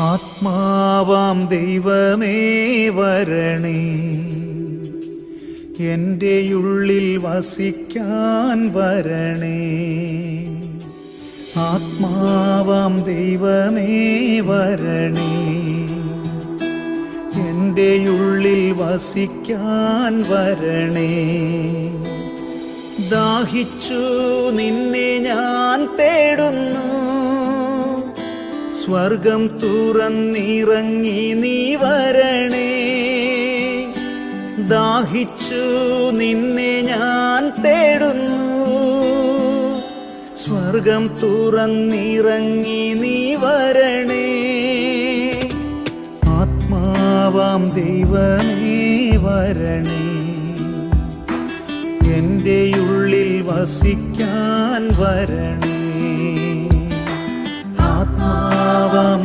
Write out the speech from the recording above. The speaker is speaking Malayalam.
ആത്മാവാം ദൈവമേ വരണേ, എൻ്റെ ഉള്ളിൽ വസിക്കാൻ വരണേ. ആത്മാവാം ദൈവമേ വരണേ, എൻ്റെ ഉള്ളിൽ വസിക്കാൻ വരണേ. ദാഹിച്ചു നിന്നെ ഞാൻ തേടുന്നു, സ്വർഗം തുറന്നിറങ്ങി നീ വരണേ. ദാഹിച്ചു നിന്നെ ഞാൻ തേടുന്നു, സ്വർഗം തുറന്നിറങ്ങി നീ വരണേ. ആത്മാവാം ദൈവമേ വരണേ, എൻ്റെ ഉള്ളിൽ വസിക്കാൻ വരണേ. ആത്മാവാം